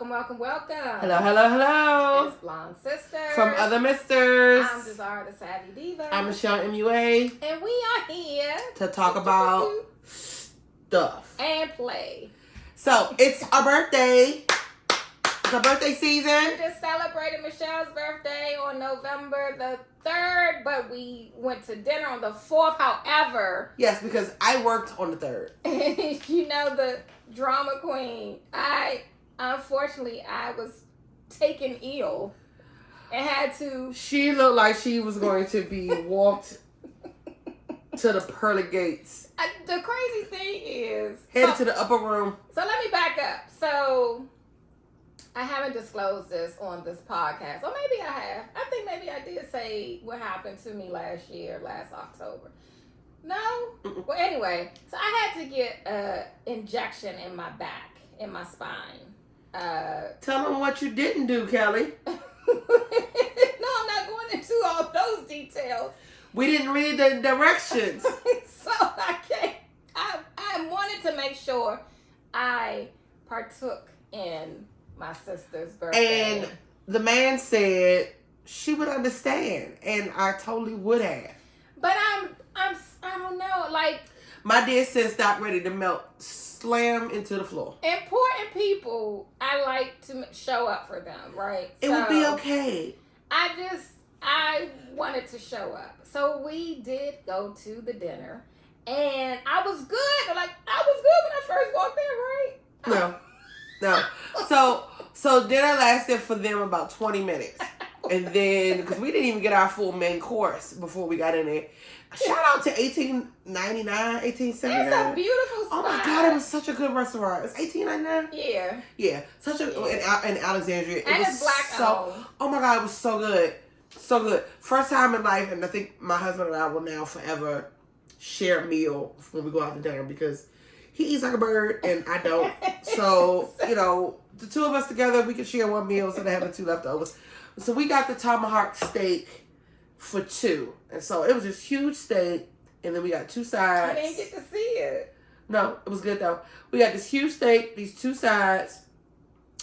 Welcome. Hello, hello, hello. It's Blonde Sisters. From Other Misters. I'm Desire the Savvy Diva. I'm Mischelle, MUA. And we are here to talk about stuff. and play. So, it's our birthday. It's our birthday season. We just celebrated Michelle's birthday on November the 3rd, but we went to dinner on the 4th. However, yes, because I worked on the 3rd. you know, the drama queen, Unfortunately, I was taken ill and had to... She looked like she was going to be walked to the pearly gates. The crazy thing is... Headed to the upper room. So let me back up. So, I haven't disclosed this on this podcast. Or maybe I have. I think maybe I did say what happened to me last October. No? Mm-mm. Well, anyway. So, I had to get an injection in my back, in my spine. Tell them what you didn't do, Kelly. No, I'm not going into all those details. We didn't read the directions. So I can't. I wanted to make sure I partook in my sister's birthday. And the man said she would understand, and I totally would have. But I don't know, like... My dear sis got ready to melt, slam into the floor. Important people, I like to show up for them, right? It would be okay. I wanted to show up. So we did go to the dinner, and I was good. Like, I was good when I first walked in, right? No. So dinner lasted for them about 20 minutes. And then, because we didn't even get our full main course before we got in there. Shout out to 1899, 1879. It's a beautiful spot. Oh my God, it was such a good restaurant. It's 1899? Yeah. Yeah. Such a, in Alexandria. And it's black owned. Oh my God, it was so good. So good. First time in life, and I think my husband and I will now forever share a meal when we go out to dinner because he eats like a bird and I don't. So, you know, the two of us together, we can share one meal instead of having two leftovers. So we got the tomahawk steak for two. And so it was this huge steak, and then we got two sides. I didn't get to see it. No, it was good though. We got this huge steak, these two sides.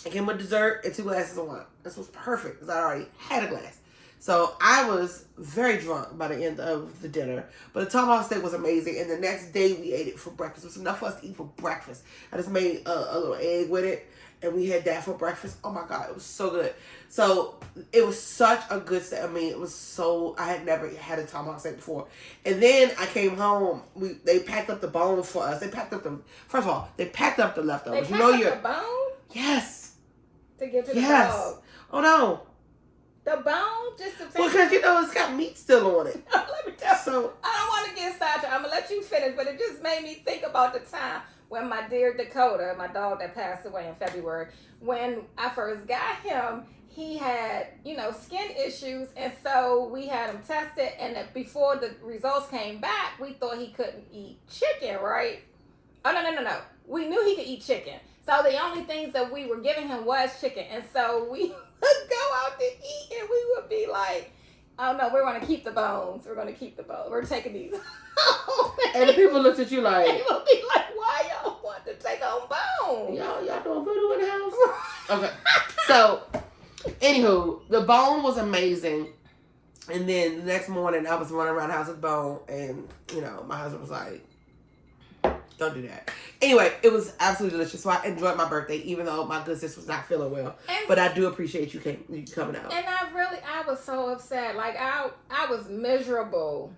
It came with dessert and 2 glasses of wine. This was perfect because I already had a glass. So I was very drunk by the end of the dinner. But the tomahawk steak was amazing. And the next day we ate it for breakfast. It was enough for us to eat for breakfast. I just made a little egg with it. And we had that for breakfast. Oh my God, it was so good. So it was such a good steak. I mean, it was so, I had never had a tomahawk steak before. And then I came home. They packed up the bone for us. They packed up first of all, they packed up the leftovers. They packed up the bone? Yes. To give to the dog. Oh no. The bone? Just to take... Well, because, you know, it's got meat still on it. Let me tell you. So, I don't want to get sidetracked. I'm going to let you finish, but it just made me think about the time when my dear Dakota, my dog that passed away in February, when I first got him, he had, you know, skin issues, and so we had him tested, and before the results came back, we thought he couldn't eat chicken, right? Oh, no. We knew he could eat chicken. So the only things that we were giving him was chicken, and so we would go out to eat, and we would be like, oh no, we're going to keep the bones. We're taking these home. And the people looked at you like... They would be like, why y'all want to take home bones? Y'all doing voodoo in the house? Okay. So, anywho, the bone was amazing. And then the next morning, I was running around the house with bone. And, you know, my husband was like, don't do that. Anyway, it was absolutely delicious. So I enjoyed my birthday, even though my good sis was not feeling well. But I do appreciate you coming out. And I was so upset. Like, I was miserable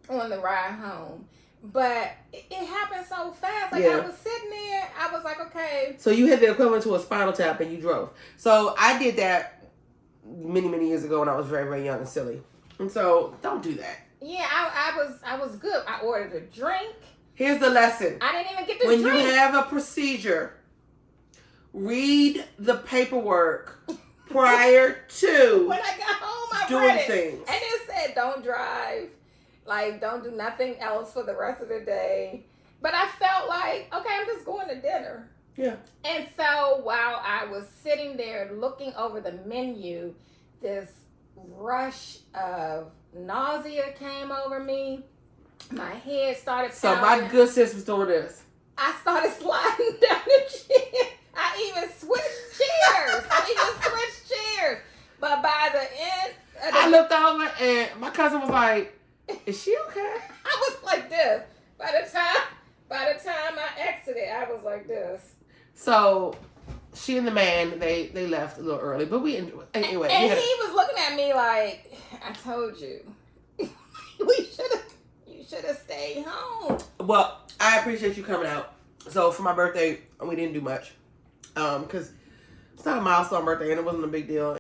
on the ride home. But it happened so fast. Like, I was sitting there. I was like, okay. So you had the equivalent to a spinal tap and you drove. So I did that many, many years ago when I was very, very young and silly. And so don't do that. Yeah, I was good. I ordered a drink. Here's the lesson. I didn't even get to drink. When you have a procedure, read the paperwork prior to when I got home, I doing read it. things. And it said, don't drive. Like, don't do nothing else for the rest of the day. But I felt like, okay, I'm just going to dinner. Yeah. And so while I was sitting there looking over the menu, this rush of nausea came over me. My head started So pounding. my good sis was doing this. I started sliding down the chair. I even switched chairs. flipped over, and my cousin was like, "Is she okay?" I was like this. By the time I exited, I was like this. So she and the man, they left a little early, but we enjoyed. Anyway, and he was looking at me like, I told you, you should have stayed home. Well, I appreciate you coming out. So for my birthday, we didn't do much, because it's not a milestone birthday and it wasn't a big deal.